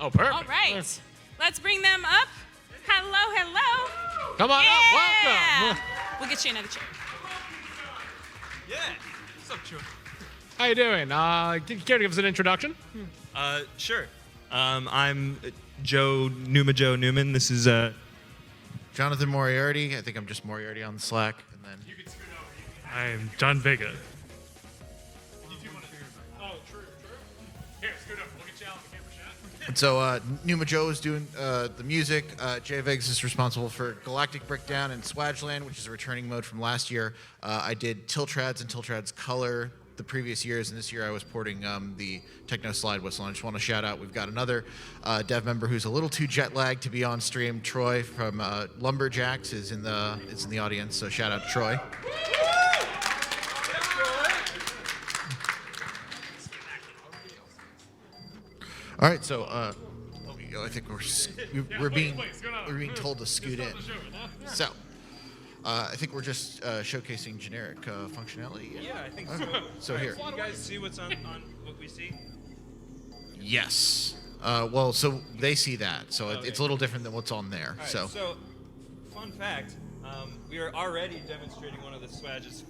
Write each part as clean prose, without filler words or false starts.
Oh, perfect. All right. Let's bring them up. Hello, hello. Come on up. Welcome. We'll get you another chair. Yeah. What's up, Joe? How you doing? Do you care to give us an introduction? Sure. I'm Joe Newman. This is Jonathan Moriarty. I think I'm just Moriarty on the Slack. And then I'm John Vega. And so Numa Joe is doing the music. Jay Vegas is responsible for Galactic Brickdown and Swadge Land, which is a returning mode from last year. I did Tiltrads and Tiltrads Color the previous years, and this year I was porting the Techno Slide Whistle. And I just want to shout out, we've got another dev member who's a little too jet lagged to be on stream. Troy from Lumberjacks is in the audience, so shout out to Troy. All right, so I think we're being told to scoot in. So I think we're just showcasing generic functionality. Yeah, I think so. So here. You guys see what's on what we see? Yes. Well, so they see that, so Okay. it's a little different than what's on there. All right, So fun fact, we are already demonstrating one of the Swadge's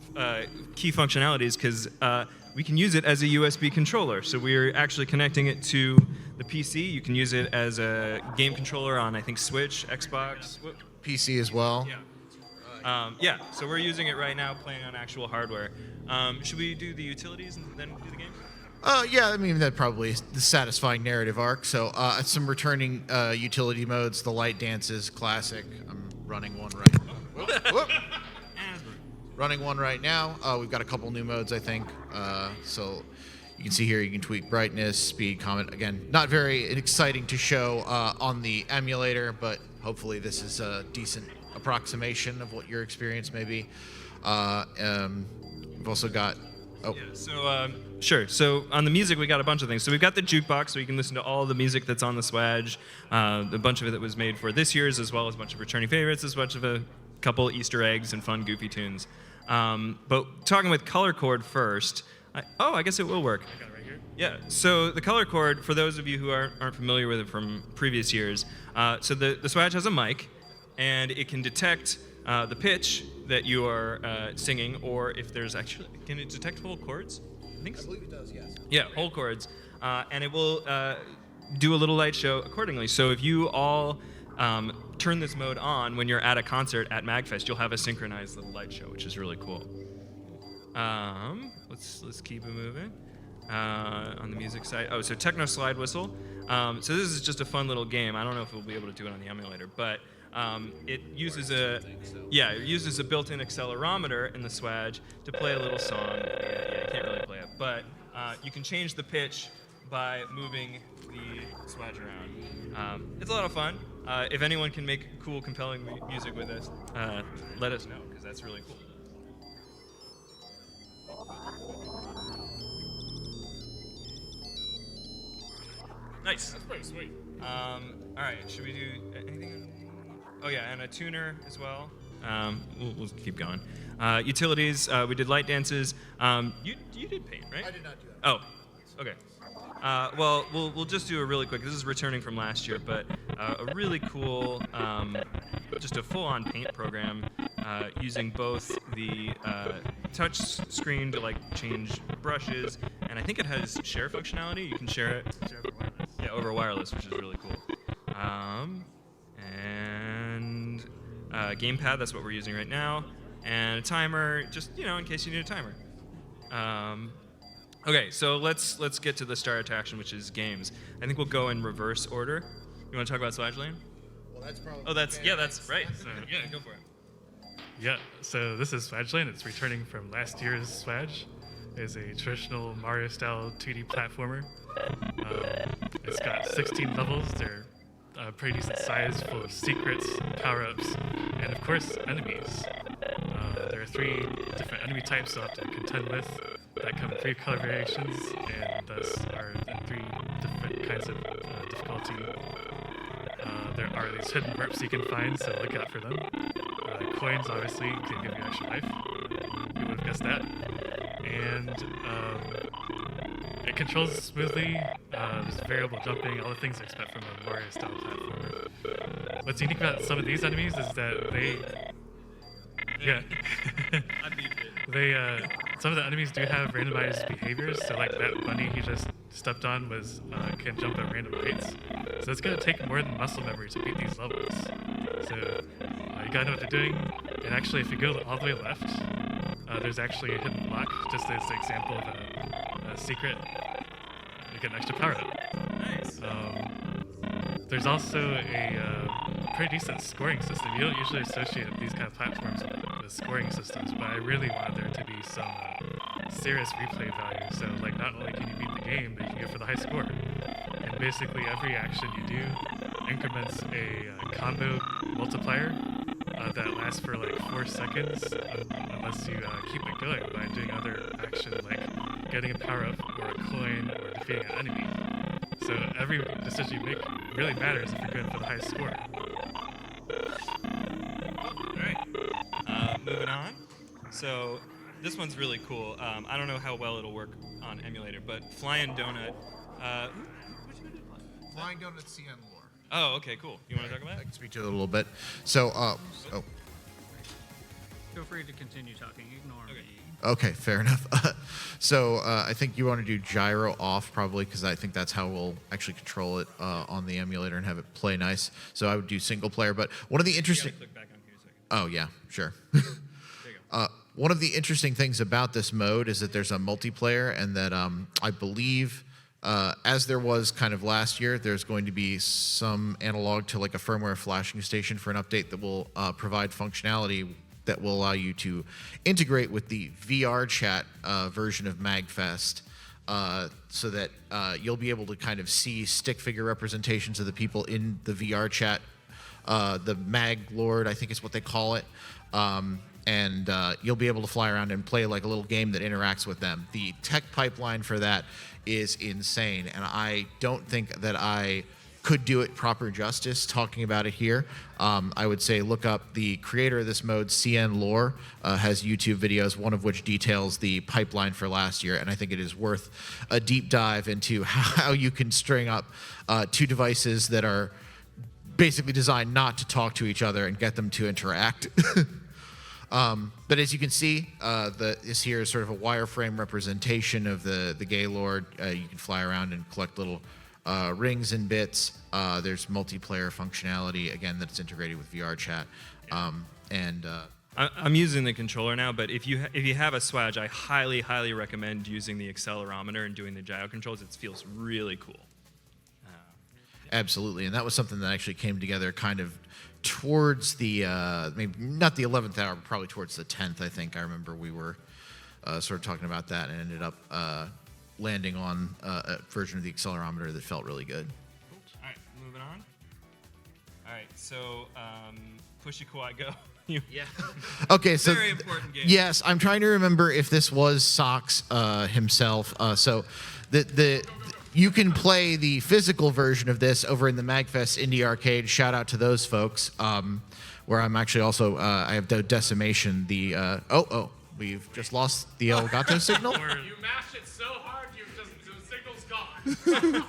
key functionalities because we can use it as a USB controller. So we're actually connecting it to the PC. You can use it as a game controller on, I think, Switch, Xbox. PC as well. Yeah. So we're using it right now, playing on actual hardware. Should we do the utilities and then do the games? Yeah, I mean, that probably is the satisfying narrative arc. So some returning utility modes, the light dances, classic. I'm running one right. Running one right now. We've got a couple new modes, I think. So you can see here, you can tweak brightness, speed, comment. Again, not very exciting to show on the emulator, but hopefully this is a decent approximation of what your experience may be. We've also got... Oh. Yeah, so, sure. So on the music, we got a bunch of things. So we've got the jukebox, so you can listen to all the music that's on the Swadge. A bunch of it that was made for this year's, as well as a bunch of returning favorites, as much of a couple Easter eggs and fun, goofy tunes. But talking with color chord first, I guess it will work. I got it right here. Yeah, so the color chord, for those of you who aren't familiar with it from previous years, so the Swadge has a mic, and it can detect the pitch that you are singing, or if there's actually, can it detect whole chords? I think so. I believe it does, yes. Yeah, whole chords, and it will do a little light show accordingly. So if you all turn this mode on when you're at a concert at MAGFest, you'll have a synchronized little light show, which is really cool. Let's keep it moving. On the music side, so Techno Slide Whistle. So this is just a fun little game. I don't know if we'll be able to do it on the emulator, but it uses a built-in accelerometer in the Swadge to play a little song. Yeah, you can't really play it, but you can change the pitch by moving the Swadge around. It's a lot of fun. If anyone can make cool, compelling music with us, let us know, because that's really cool. Nice. That's pretty sweet. All right, should we do anything? Oh yeah, and a tuner as well. We'll keep going. Utilities, we did light dances. You did paint, right? I did not do that. Oh, okay. Well, we'll just do a really quick. This is returning from last year, but a really cool, just a full-on paint program using both the touch screen to like change brushes, and I think it has share functionality. You can share it. Yeah, over wireless, which is really cool. And gamepad, that's what we're using right now, and a timer, just in case you need a timer. Okay, so let's get to the start attraction, which is games. I think we'll go in reverse order. You want to talk about Swadge Land? Well, that's probably... Oh, that's right. So, yeah, go for it. Yeah, so this is Swadge Land. It's returning from last year's Swadge. It's a traditional Mario-style 2D platformer. It's got 16 levels. They're pretty decent size, full of secrets, power-ups, and of course, enemies. There are 3 different enemy types you'll have to contend with that come in 3 color variations, and thus are in 3 different kinds of difficulty. There are these hidden burps you can find, so look out for them. Coins, obviously, can give you extra life. Who would have guessed that? And it controls smoothly. There's variable jumping, all the things you expect from a Mario-style platformer. What's unique about some of these enemies is that they... Yeah. Some of the enemies do have randomized behaviors, so like that bunny he just stepped on can jump at random heights. So it's gonna take more than muscle memory to beat these levels. So you gotta know what they're doing. And actually, if you go all the way left, there's actually a hidden block, just as an example of a secret. You get an extra power up. Nice. There's also a pretty decent scoring system. You don't usually associate these kind of platforms with scoring systems, but I really wanted there to be some serious replay value. So, like, not only can you beat the game, but you can go for the high score. And basically, every action you do increments a combo multiplier that lasts for like 4 seconds, unless you keep it going by doing other action like getting a power up or a coin or defeating an enemy. So every decision you make really matters if you're going for the highest score. All right. Moving on. So this one's really cool. I don't know how well it'll work on emulator, but Flying Donut. Flying Donut CN lore. Oh, okay, cool. You want to talk about I it? can speak to it a little bit. So, Feel free to continue talking. Ignore me. Okay, fair enough. So I think you want to do gyro off probably because I think that's how we'll actually control it on the emulator and have it play nice. So I would do single player. But one of the interesting... Click back on here a second. Oh, yeah, sure. There you go. One of the interesting things about this mode is that there's a multiplayer and that I believe, as there was kind of last year, there's going to be some analog to like a firmware flashing station for an update that will provide functionality that will allow you to integrate with the VR chat version of MAGFest so that you'll be able to kind of see stick figure representations of the people in the VR chat. The Mag Lord, I think is what they call it. And you'll be able to fly around and play like a little game that interacts with them. The tech pipeline for that is insane, and I don't think that I could do it proper justice talking about it here. I would say look up the creator of this mode, CN Lore, has YouTube videos, one of which details the pipeline for last year, and I think it is worth a deep dive into how you can string up two devices that are basically designed not to talk to each other and get them to interact. But as you can see, this here is sort of a wireframe representation of the Gaylord. You can fly around and collect little rings and bits. There's multiplayer functionality, again, that's integrated with VR chat. I'm using the controller now, but if you have a Swadge, I highly recommend using the accelerometer and doing the gyro controls. It feels really cool. Absolutely, and that was something that actually came together kind of towards the, maybe not the 11th hour, but probably towards the 10th, I think. I remember we were sort of talking about that and ended up landing on a version of the accelerometer that felt really good. All right, moving on. All right, so Pushy Kai, go. Yeah. Okay, so Very important game. yes, I'm trying to remember if this was Socks himself. So you can play the physical version of this over in the MAGFest Indie Arcade. Shout out to those folks. Where I'm actually also I have Decimation. We've just lost the Elgato signal. You mashed it so hard, the signal's gone.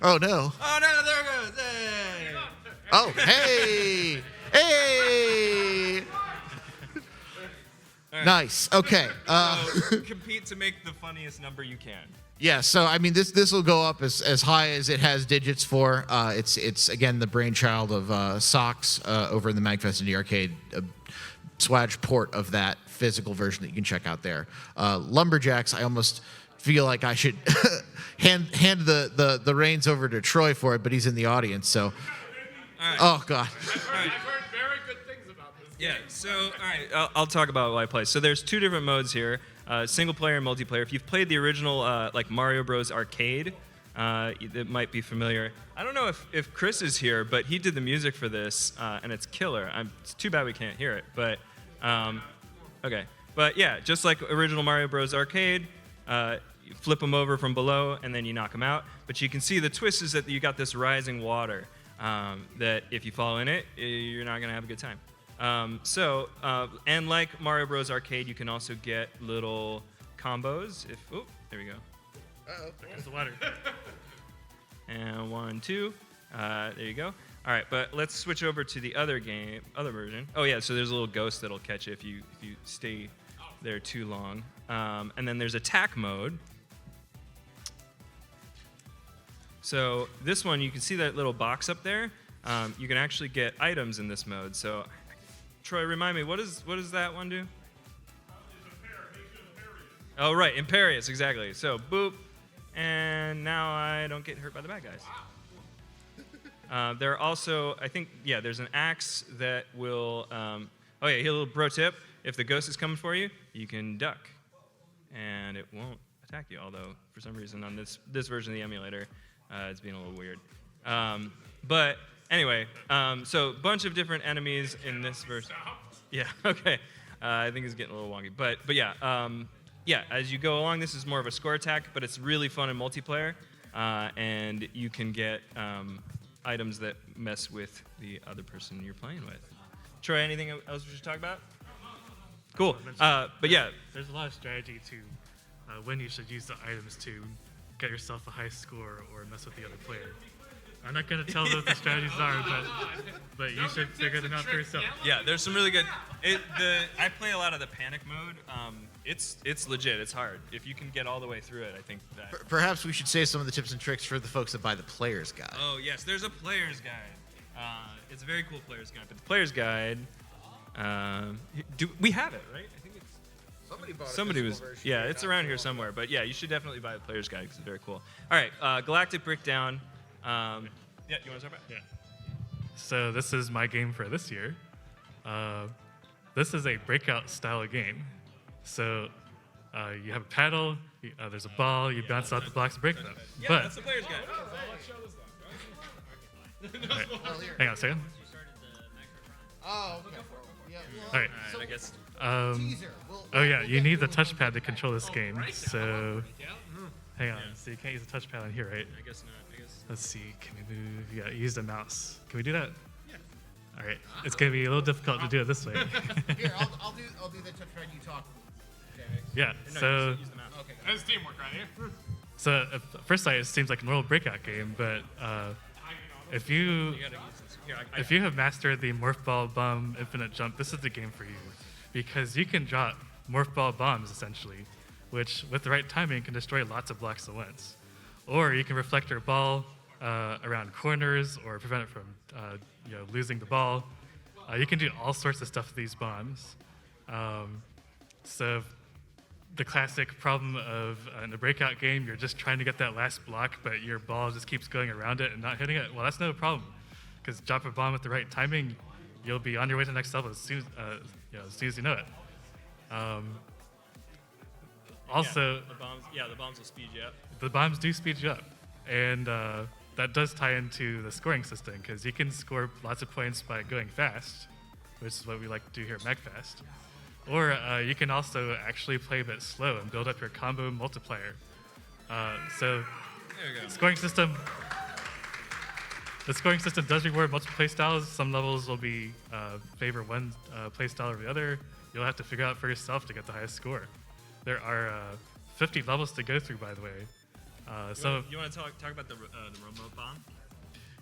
Oh no. Oh no, there it goes. Hey. Oh hey. Hey! Right. Nice. Okay. So compete to make the funniest number you can. Yeah. So I mean, this will go up as high as it has digits for. It's again the brainchild of Socks over in the MAGFest Indie Arcade, Swadge port of that physical version that you can check out there. Lumberjacks, I almost feel like I should hand the reins over to Troy for it, but he's in the audience, so. All right. Oh God. I've heard very good things about this. Yeah, so, all right, I'll talk about what I play. So there's two different modes here, single player and multiplayer. If you've played the original, like Mario Bros. Arcade, it might be familiar. I don't know if Chris is here, but he did the music for this, and it's killer. It's too bad we can't hear it, but, okay. But yeah, just like original Mario Bros. Arcade, you flip them over from below, and then you knock them out. But you can see the twist is that you got this rising water. That if you fall in it, you're not gonna have a good time. And like Mario Bros. Arcade, you can also get little combos. There we go. There goes the water. And 1, 2. There you go. All right, but let's switch over to the other version. Oh yeah, so there's a little ghost that'll catch you if you stay there too long. And then there's attack mode. So this one, you can see that little box up there. You can actually get items in this mode. So, Troy, remind me, what does that one do? Oh, right, Imperious, exactly. So, boop, and now I don't get hurt by the bad guys. There are also, I think, yeah, there's an axe that will, oh yeah, here a little pro tip. If the ghost is coming for you, you can duck, and it won't attack you, although for some reason on this version of the emulator, it's being a little weird. But anyway, so a bunch of different enemies in this version. Yeah, okay. I think it's getting a little wonky. But yeah, yeah, as you go along, this is more of a score attack, but it's really fun in multiplayer, and you can get items that mess with the other person you're playing with. Troy, anything else we should talk about? Cool. But yeah. There's a lot of strategy to when you should use the items to get yourself a high score or mess with the other player. I'm not going to tell what the strategies are, but you should figure them out for yourself. Yeah, there's some really good. I play a lot of the panic mode. It's legit. It's hard. If you can get all the way through it, I think that. Perhaps we should save some of the tips and tricks for the folks that buy the player's guide. Oh yes, there's a player's guide. It's a very cool player's guide. But the player's guide, we have it, right? I think it's. Somebody was. Yeah, it's around here somewhere. But yeah, you should definitely buy the player's guide because it's very cool. All right, Galactic Brickdown. Yeah, you want to talk about? Yeah. So this is my game for this year. This is a breakout style of game. So you have a paddle, there's a ball, you bounce out the blocks to break them. Yeah, But that's the player's guide. right, hang on a second. Oh, okay. All right. I guess. Oh yeah, you need the touchpad to control this game. So hang on. So you can't use the touchpad on here, right? I guess not. Let's see. Can we move? Yeah, use the mouse. Can we do that? Yeah. All right. It's gonna be a little difficult to do it this way. Here, I'll do the touchpad. You talk. Yeah. So. Okay. That's teamwork right here. So at first sight, it seems like a normal breakout game, but if you have mastered the Morph Ball Bomb Infinite Jump, this is the game for you, because you can drop Morph Ball bombs essentially, which with the right timing can destroy lots of blocks at once. Or you can reflect your ball around corners or prevent it from losing the ball. You can do all sorts of stuff with these bombs. So the classic problem of in a breakout game, you're just trying to get that last block, but your ball just keeps going around it and not hitting it. Well, that's no problem, because drop a bomb with the right timing, you'll be on your way to the next level as soon as you know it. Also, the bombs will speed you up. The bombs do speed you up, and that does tie into the scoring system, because you can score lots of points by going fast, which is what we like to do here at MAGFest. Or you can also actually play a bit slow and build up your combo multiplier. So the scoring system does reward multiple play styles. Some levels will be favor one play style over the other. You'll have to figure out for yourself to get the highest score. There are 50 levels to go through, by the way. You want to talk about the remote bomb?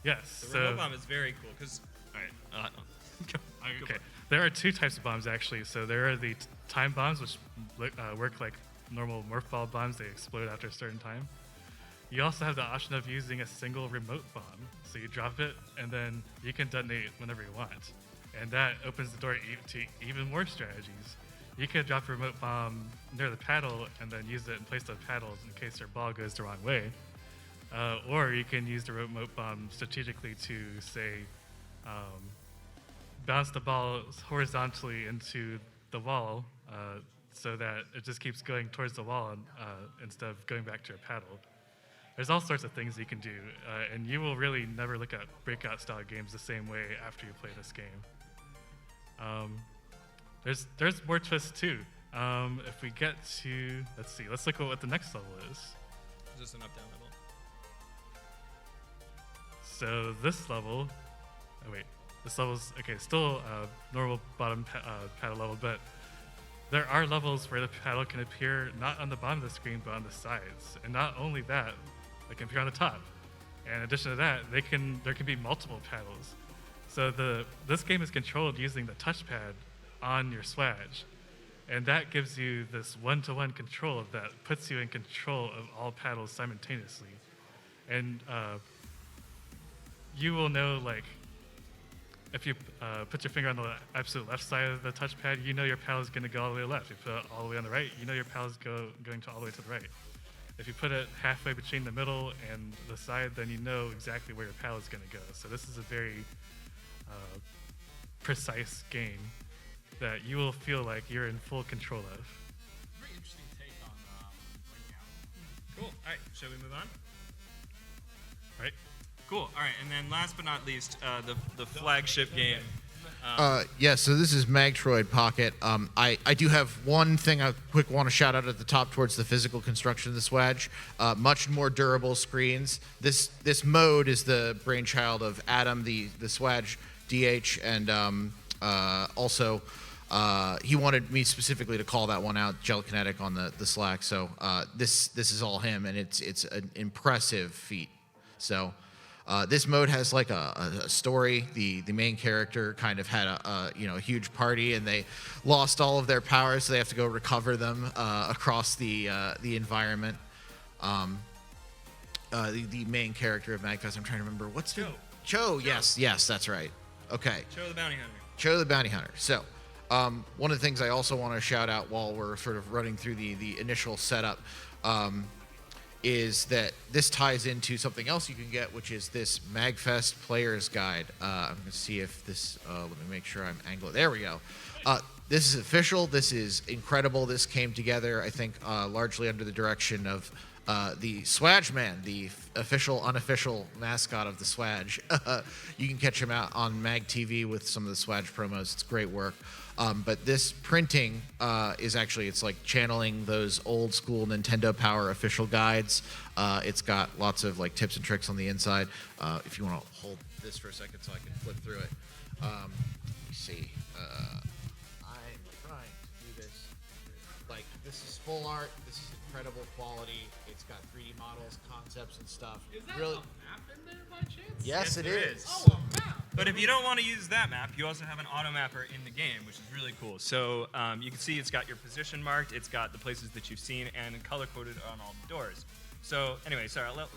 Yes. The remote bomb is very cool because. All right. Okay. There are two types of bombs actually. So there are the time bombs, which work like normal morph ball bombs. They explode after a certain time. You also have the option of using a single remote bomb. So you drop it, and then you can detonate whenever you want. And that opens the door to even more strategies. You could drop a remote bomb near the paddle and then use it in place of paddles in case your ball goes the wrong way. Or you can use the remote bomb strategically to, say, bounce the ball horizontally into the wall so that it just keeps going towards the wall instead of going back to your paddle. There's all sorts of things you can do, and you will really never look at breakout style games the same way after you play this game. There's more twists too. If we get to, let's look at what the next level is. Is this an up-down level? So this level, this level's, still normal bottom paddle level, but there are levels where the paddle can appear not on the bottom of the screen, but on the sides. And not only that, it can appear on the top. And in addition to that, there can be multiple paddles. So this game is controlled using the touchpad on your Swadge. And that gives you this one-to-one control that puts you in control of all paddles simultaneously. And you will know, like, if you put your finger on the absolute left side of the touchpad, you know your paddle is going to go all the way left. If you put it all the way on the right, you know your paddle is going to all the way to the right. If you put it halfway between the middle and the side, then you know exactly where your paddle is going to go. So this is a very precise game that you will feel like you're in full control of. Very interesting take on Breakdown. Cool. All right, shall we move on? Right? Cool. All right, and then last but not least, the flagship game. Yeah, so this is Mag-troid Pocket. I do have one thing I quick want to shout out at the top towards the physical construction of the Swadge. Much more durable screens. This mode is the brainchild of Adam, the Swadge DH, and also he wanted me specifically to call that one out, Gel-Kinetic, on the Slack. So this is all him, and it's an impressive feat. So. This mode has like a story. The main character kind of had a huge party, and they lost all of their powers, so they have to go recover them across the environment. The main character of MAGFest, I'm trying to remember what's the Cho. Yes, that's right. Okay. Cho the Bounty Hunter. Cho the Bounty Hunter. So, one of the things I also want to shout out while we're sort of running through the initial setup. Is that this ties into something else you can get, which is this MAGFest Player's Guide. I'm going to see if this, let me make sure I'm angled. There we go. This is official. This is incredible. This came together, I think, largely under the direction of the Swadge Man, the official, unofficial mascot of the Swadge. You can catch him out on Mag TV with some of the Swadge promos. It's great work. But this printing is actually, it's like channeling those old school Nintendo Power official guides. It's got lots of like tips and tricks on the inside. If you want to hold this for a second so I can flip through it. Let me see. I'm trying to do this. Like, this is full art. This is incredible quality. It's got 3D models, concepts, and stuff. Is that Really? a map in there by chance? Yes, it is. Oh, a map. But if you don't want to use that map, you also have an auto mapper in the game, which is really cool. So you can see it's got your position marked, it's got the places that you've seen, and color-coded on all the doors. So anyway, sorry, we'll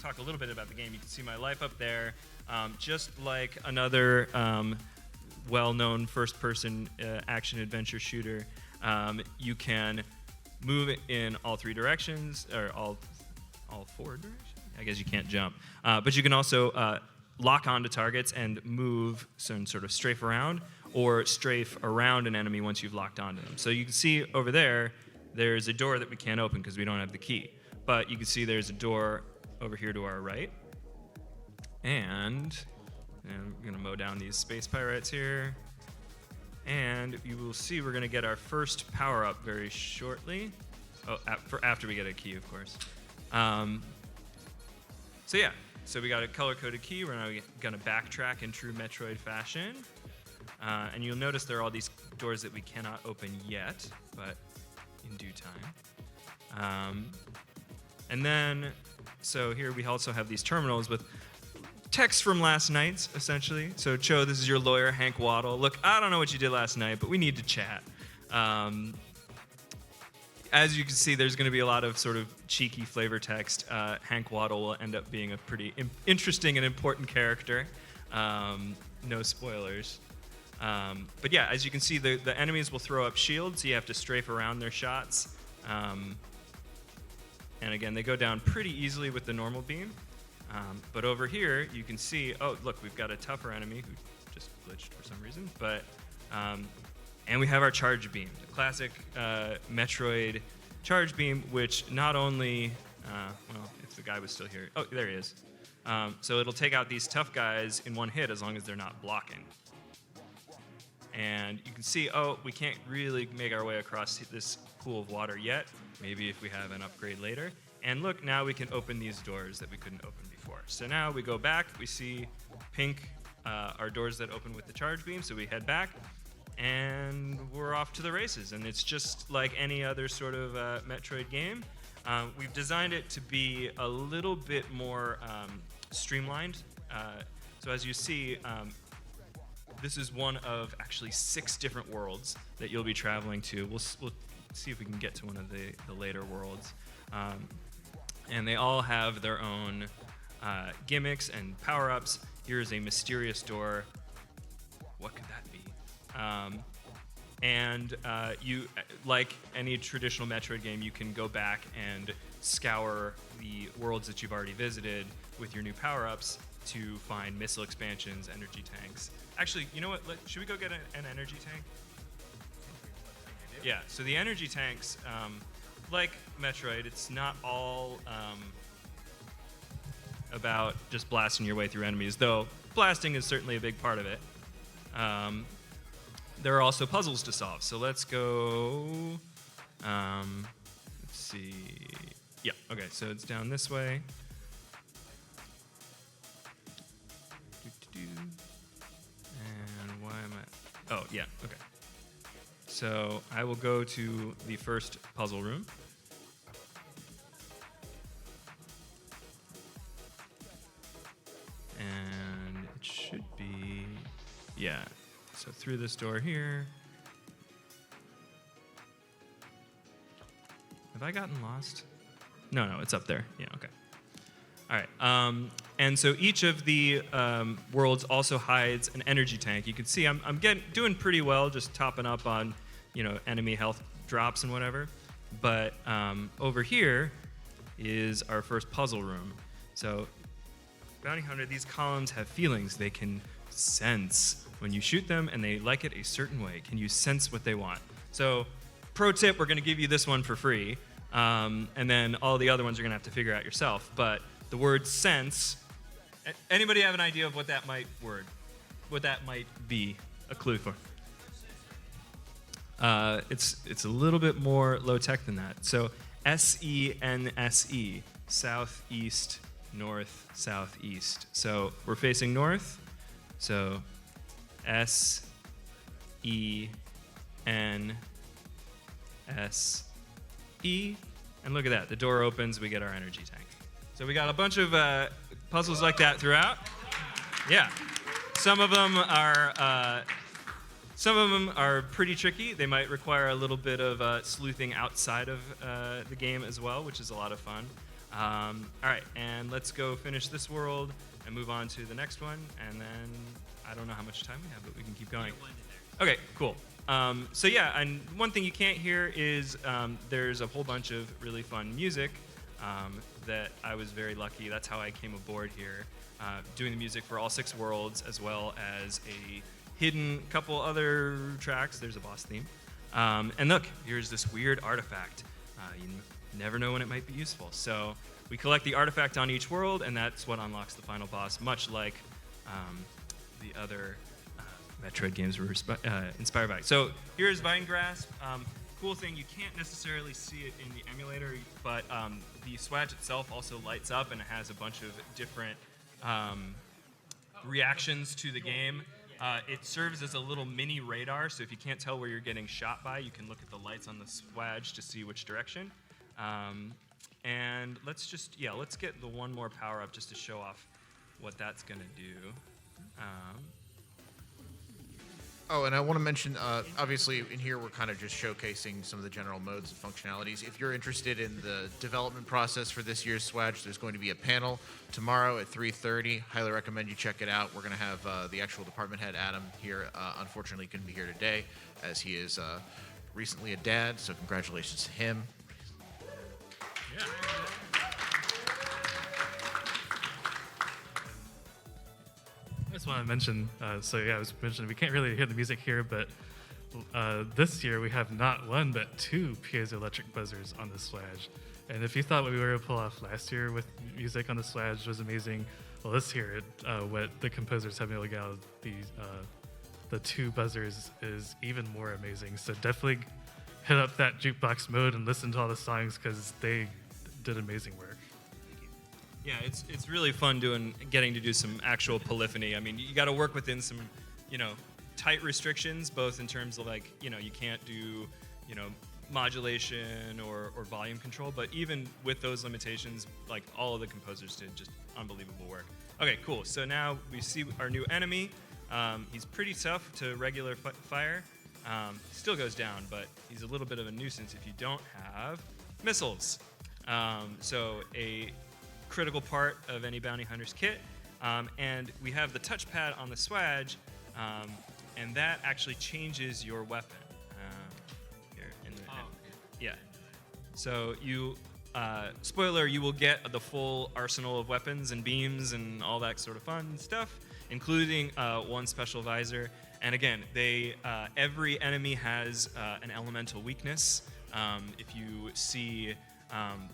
talk a little bit about the game. You can see my life up there. Just like another well-known first-person action-adventure shooter, you can move in all 3 directions, or all 4 directions? I guess you can't jump. But you can also lock onto targets and move and sort of strafe around, or strafe around an enemy once you've locked onto them. So you can see over there, there's a door that we can't open because we don't have the key. But you can see there's a door over here to our right. And I'm going to mow down these space pirates here. And you will see we're going to get our first power-up very shortly. Oh, after we get a key, of course. So yeah, so we got a color-coded key. We're now going to backtrack in true Metroid fashion. And you'll notice there are all these doors that we cannot open yet, but in due time. And then, so here we also have these terminals with text from last night, essentially. So Cho, this is your lawyer, Hank Waddle. Look, I don't know what you did last night, but we need to chat. As you can see, there's going to be a lot of sort of cheeky flavor text. Hank Waddle will end up being a pretty interesting and important character. No spoilers. But yeah, as you can see, the enemies will throw up shields. So you have to strafe around their shots. And again, they go down pretty easily with the normal beam. But over here, you can see, oh, look, we've got a tougher enemy who just glitched for some reason. But and we have our charge beam, the classic Metroid charge beam, which not only, well, if the guy was still here. Oh, there he is. So it'll take out these tough guys in one hit as long as they're not blocking. And you can see, oh, we can't really make our way across this pool of water yet. Maybe if we have an upgrade later. And look, now we can open these doors that we couldn't open before. So now we go back, we see pink are doors that open with the charge beam, so we head back, and we're off to the races. And it's just like any other sort of Metroid game. We've designed it to be a little bit more streamlined. So as you see, this is one of actually 6 different worlds that you'll be traveling to. We'll see if we can get to one of the later worlds. And they all have their own gimmicks and power-ups. Here's a mysterious door. What could that be? And you, like any traditional Metroid game, you can go back and scour the worlds that you've already visited with your new power-ups to find missile expansions, energy tanks. Actually, you know what? Should we go get an energy tank? Yeah, so the energy tanks, like Metroid, it's not all about just blasting your way through enemies, though blasting is certainly a big part of it. There are also puzzles to solve, so let's go, let's see, yeah, okay, so it's down this way. And why am I, oh, yeah, okay. So I will go to the first puzzle room. And it should be, yeah. So through this door here. Have I gotten lost? No, it's up there. Yeah, okay. All right. And so each of the worlds also hides an energy tank. You can see I'm doing pretty well, just topping up on, enemy health drops and whatever. But over here is our first puzzle room. So Bounty Hunter, these columns have feelings. They can sense when you shoot them, and they like it a certain way. Can you sense what they want? So, pro tip, we're going to give you this one for free, and then all the other ones you're going to have to figure out yourself. But the word sense, anybody have an idea of what that might be a clue for? It's a little bit more low tech than that. So SENSE, southeast, north, southeast. So we're facing north. So SENSE, and look at that. The door opens. We get our energy tank. So we got a bunch of puzzles like that throughout. Yeah, some of them are pretty tricky. They might require a little bit of sleuthing outside of the game as well, which is a lot of fun. All right, and let's go finish this world and move on to the next one. And then I don't know how much time we have, but we can keep going. Okay, cool. So yeah, and one thing you can't hear is there's a whole bunch of really fun music that I was very lucky. That's how I came aboard here, doing the music for all 6 worlds, as well as a hidden couple other tracks. There's a boss theme. And look, here's this weird artifact. You never know when it might be useful. So we collect the artifact on each world, and that's what unlocks the final boss, much like the other Metroid games were inspired by. So here's Vine Grasp. Cool thing, you can't necessarily see it in the emulator, but the Swadge itself also lights up, and it has a bunch of different reactions to the game. It serves as a little mini radar, so if you can't tell where you're getting shot by, you can look at the lights on the Swadge to see which direction. And let's get the one more power up just to show off what that's gonna do. Oh, and I want to mention, obviously, in here we're kind of just showcasing some of the general modes and functionalities. If you're interested in the development process for this year's Swadge, there's going to be a panel tomorrow at 3:30. Highly recommend you check it out. We're going to have the actual department head, Adam, here. Unfortunately, couldn't be here today, as he is recently a dad, so congratulations to him. Yeah. I just want to mention, I was mentioning we can't really hear the music here, but this year we have not one but 2 piezoelectric buzzers on the Swadge. And if you thought what we were able to pull off last year with music on the Swadge was amazing, well, this year what the composers have been able to get out of the 2 buzzers is even more amazing. So definitely hit up that jukebox mode and listen to all the songs, because they did amazing work. Yeah, it's really fun getting to do some actual polyphony. I mean, you got to work within some, tight restrictions, both in terms of you can't do, modulation or volume control, but even with those limitations, like all of the composers did just unbelievable work. Okay, cool. So now we see our new enemy. He's pretty tough to regular fire. Still goes down, but he's a little bit of a nuisance if you don't have missiles. So a critical part of any bounty hunter's kit. And we have the touchpad on the Swadge, and that actually changes your weapon. Here in the, yeah. So you, spoiler, you will get the full arsenal of weapons and beams and all that sort of fun stuff, including one special visor. And again, every enemy has an elemental weakness. If you see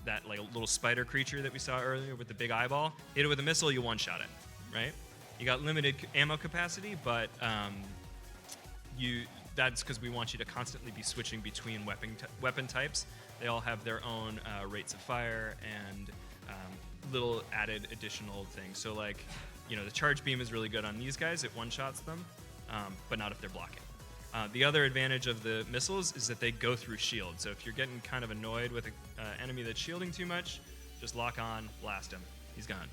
that like little spider creature that we saw earlier with the big eyeball, hit it with a missile, you one-shot it, right? You got limited ammo capacity, but that's because we want you to constantly be switching between weapon types. They all have their own rates of fire and little added additional things. So like, the charge beam is really good on these guys. It one-shots them, but not if they're blocking. The other advantage of the missiles is that they go through shield. So if you're getting kind of annoyed with an enemy that's shielding too much, just lock on, blast him. He's gone.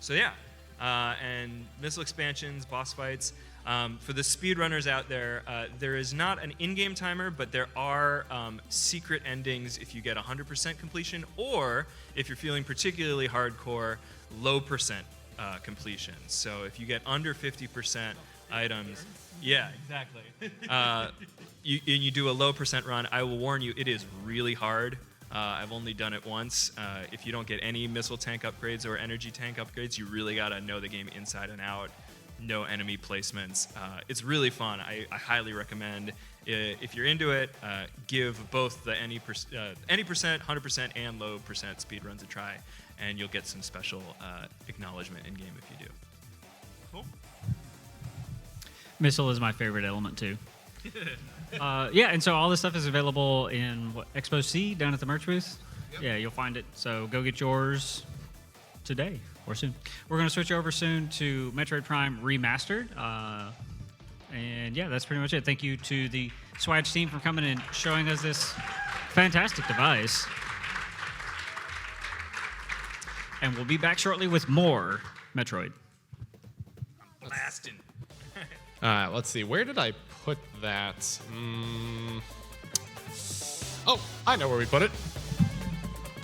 So yeah, and missile expansions, boss fights. For the speedrunners out there, there is not an in-game timer, but there are secret endings if you get 100% completion, or if you're feeling particularly hardcore, low percent completion. So if you get under 50% items, yeah, exactly. You do a low percent run, I will warn you, it is really hard. I've only done it once. If you don't get any missile tank upgrades or energy tank upgrades, you really gotta know the game inside and out. No enemy placements. It's really fun. I highly recommend. If you're into it, give both the any percent, 100%, and low percent speed runs a try, and you'll get some special acknowledgement in game if you do. Cool. Missile is my favorite element too. Yeah, and so all this stuff is available in Expo C down at the merch booth. Yep. Yeah, you'll find it. So go get yours today or soon. We're going to switch over soon to Metroid Prime Remastered. And yeah, that's pretty much it. Thank you to the Swadge team for coming and showing us this fantastic device. And we'll be back shortly with more Metroid. Blasting. Let's see. Where did I put that? Oh, I know where we put it.